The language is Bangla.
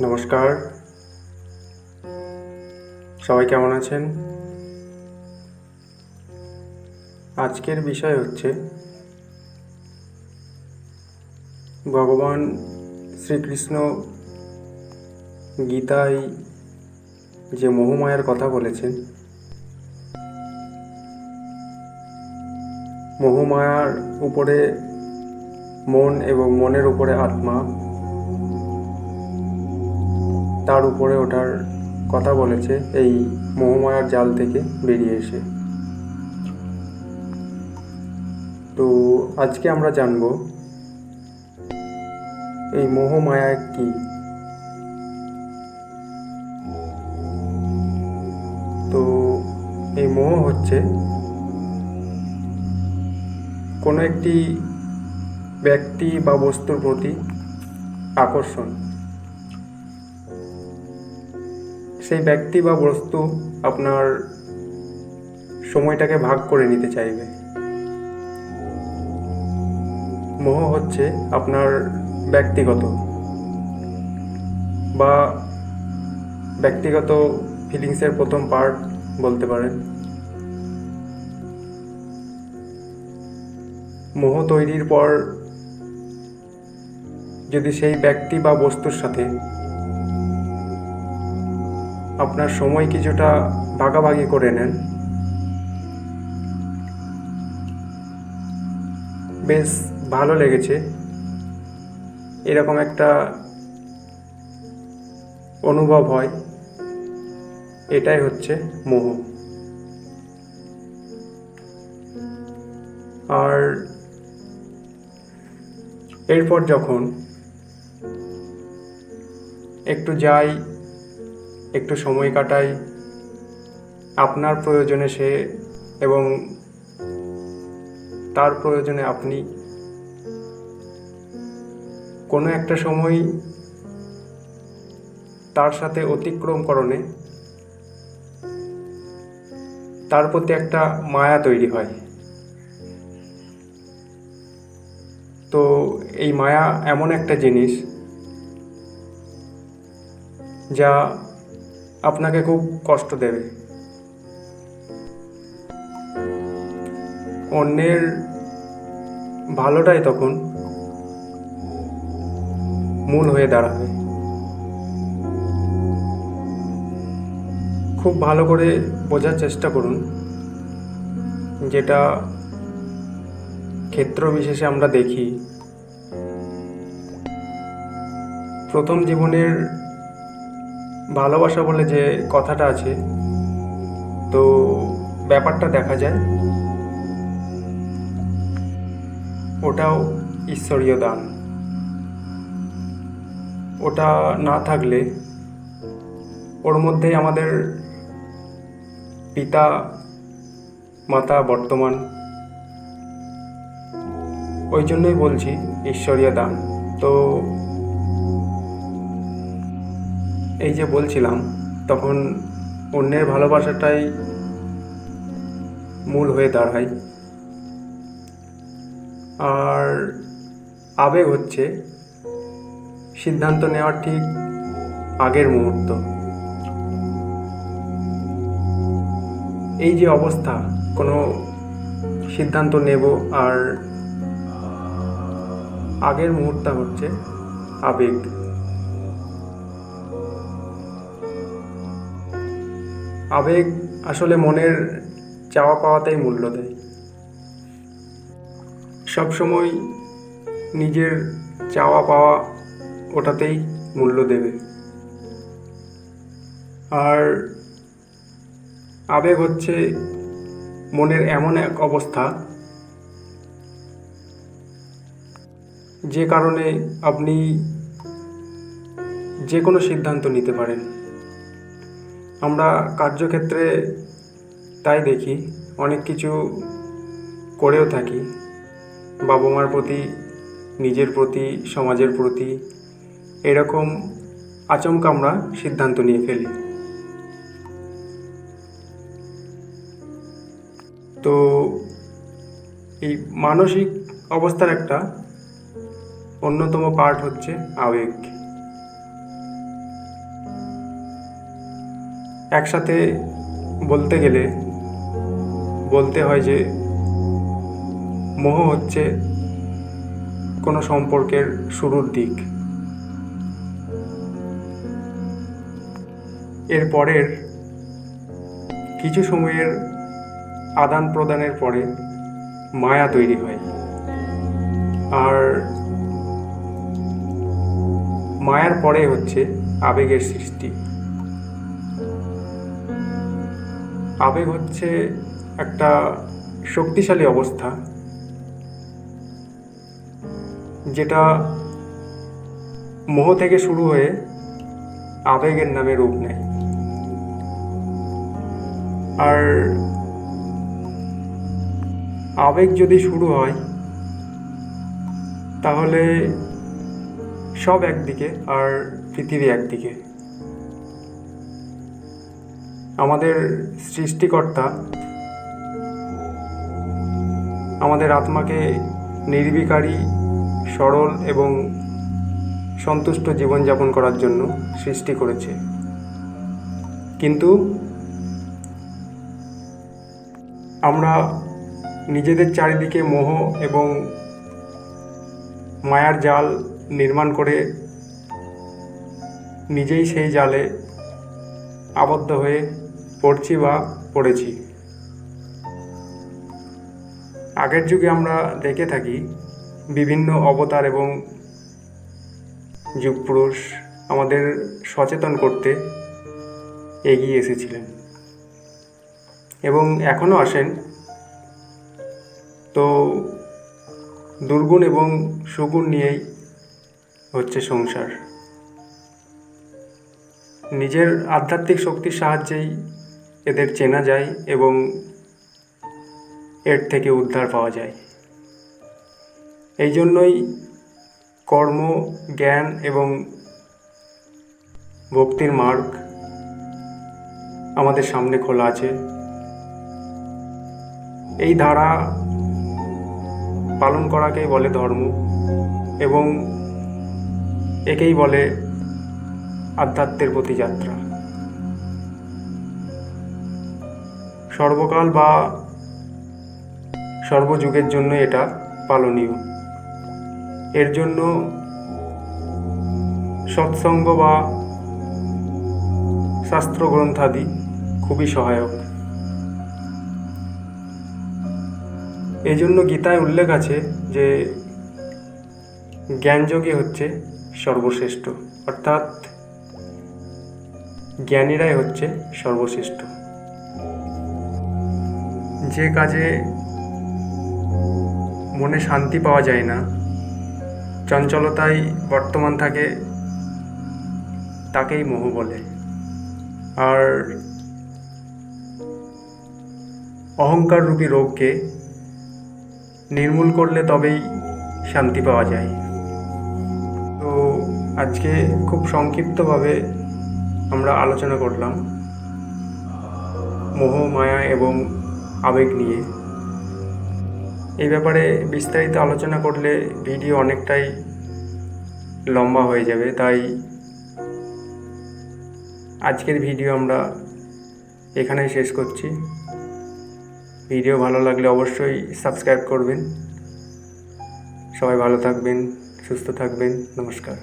নমস্কার, সবাই কেমন আছেন? আজকের বিষয় হচ্ছে ভগবান শ্রীকৃষ্ণ গীতায় যে মোহমায়ার কথা বলেছেন, মোহমায়ার উপরে মন এবং মনের উপরে আত্মা, তার উপরে ওঠার কথা বলেছে এই মোহমায়ার জাল থেকে বেরিয়ে এসে। তো আজকে আমরা জানব এই মোহমায়া কি। তো এই মোহ হচ্ছে কোনো একটি ব্যক্তি বা বস্তুর প্রতি আকর্ষণ। সেই ব্যক্তি বা বস্তু আপনার সময়টাকে ভাগ করে নিতে চাইবে। মোহ হচ্ছে আপনার ব্যক্তিগত ফিলিংসের প্রথম পার্ট বলতে পারেন। মোহ তৈরির পর যদি সেই ব্যক্তি বা বস্তুর সাথে আপনার সময় কিছুটা ভাগাভাগি করে নেন, বেশ ভালো লেগেছে, এরকম একটা অনুভব হয়, এটাই হচ্ছে মোহ। আর এরপর যখন একটু যাই, একটু সময় কাটাই আপনার প্রয়োজনে সে এবং তার প্রয়োজনে আপনি, কোনো একটা সময় তার সাথে অতিক্রমকরণে তার প্রতি একটা মায়া তৈরি হয়। তো এই মায়া এমন একটা জিনিস যা আপনাকে খুব কষ্ট দেবে। অন্যের ভালোটাই তখন মূল হয়ে দাঁড়াবে। খুব ভালো করে বোঝার চেষ্টা করুন, যেটা ক্ষেত্র বিশেষে আমরা দেখি। প্রথম জীবনের ভালোবাসা বলে যে কথাটা আছে, তো ব্যাপারটা দেখা যায় ওটাও ঈশ্বরীয় দান। ওটা না থাকলে ওর মধ্যেই আমাদের পিতা মাতা বর্তমান, ওই জন্যই বলছি ঈশ্বরীয় দান। তো এই যে বলছিলাম, তখন অন্যের ভালোবাসাটাই মূল হয়ে দাঁড়ায়। আর আবেগ হচ্ছে সিদ্ধান্ত নেওয়ার ঠিক আগের মুহূর্ত। এই যে অবস্থা, কোনো সিদ্ধান্ত নেব আর আগের মুহূর্ত হচ্ছে আবেগ। আবেগ আসলে মনের চাওয়া পাওয়াতেই মূল্য দেয়। সবসময় নিজের চাওয়া পাওয়া ওটাতেই মূল্য দেবে। আর আবেগ হচ্ছে মনের এমন এক অবস্থা যে কারণে আপনি যে কোনো সিদ্ধান্ত নিতে পারেন। আমরা কার্যক্ষেত্রে তাই দেখি, অনেক কিছু করেও থাকি, বাবা মার প্রতি, নিজের প্রতি, সমাজের প্রতি, এরকম আচমকা আমরা সিদ্ধান্ত নিয়ে ফেলি। তো এই মানসিক অবস্থার একটা অন্যতম পার্ট হচ্ছে আবেগ। একসাথে বলতে গেলে বলতে হয় যে মোহ হচ্ছে কোনো সম্পর্কের শুরুর দিক। এর পরের কিছু সময়ের আদান প্রদানের পরে মায়া তৈরি হয়, আর মায়ার পরে হচ্ছে আবেগের সৃষ্টি। আবেগ হচ্ছে একটা শক্তিশালী অবস্থা, যেটা মোহ থেকে শুরু হয়ে আবেগের নামে রূপ নেয়। আর আবেগ যদি শুরু হয় তাহলে সব একদিকে আর পৃথিবী একদিকে। আমাদের সৃষ্টিকর্তা আমাদের আত্মাকে নির্বিকারী, সরল এবং সন্তুষ্ট জীবনযাপন করার জন্য সৃষ্টি করেছে। কিন্তু আমরা নিজেদের চারিদিকে মোহ এবং মায়ার জাল নির্মাণ করে নিজেই সেই জালে আবদ্ধ হয়ে পড়ছি বা পড়েছি। আগের যুগে আমরা দেখে থাকি বিভিন্ন অবতার এবং যুগপুরুষ আমাদের সচেতন করতে এগিয়ে এসেছিলেন এবং এখনও আসেন। তো দুর্গুণ এবং সুগুণ নিয়েই হচ্ছে সংসার। নিজের আধ্যাত্মিক শক্তির সাহায্যেই এদের চেনা যায় এবং এর থেকে উদ্ধার পাওয়া যায়। এই জন্যই কর্ম, জ্ঞান এবং ভক্তির মার্গ আমাদের সামনে খোলা আছে। এই ধারা পালন করাকেই বলে ধর্ম এবং একেই বলে আধ্যাত্মের প্রতি যাত্রা। সর্বকাল বা সর্বযুগের জন্য এটা পালনীয়। এর জন্য সৎসঙ্গ বা শাস্ত্র গ্রন্থাদি খুবই সহায়ক। এই জন্য গীতায় উল্লেখ আছে যে জ্ঞানযোগী হচ্ছে সর্বশ্রেষ্ঠ, অর্থাৎ জ্ঞানীরাই হচ্ছে সর্বশ্রেষ্ঠ। যে কাজে মনে শান্তি পাওয়া যায় না, চঞ্চলতায় বর্তমান থাকে, তাকেই মোহ বলে। আর অহংকার রূপী রোগকে নির্মূল করলে তবেই শান্তি পাওয়া যায়। তো আজকে খুব সংক্ষিপ্তভাবে আমরা আলোচনা করলাম মোহ, মায়া এবং আবেগ নিয়ে। এই ব্যাপারে বিস্তারিত আলোচনা করলে ভিডিও অনেকটাই লম্বা হয়ে যাবে, তাই আজকের ভিডিও আমরা এখানেই শেষ করছি। ভিডিও ভালো লাগলে অবশ্যই সাবস্ক্রাইব করবেন। সবাই ভালো থাকবেন, সুস্থ থাকবেন। নমস্কার।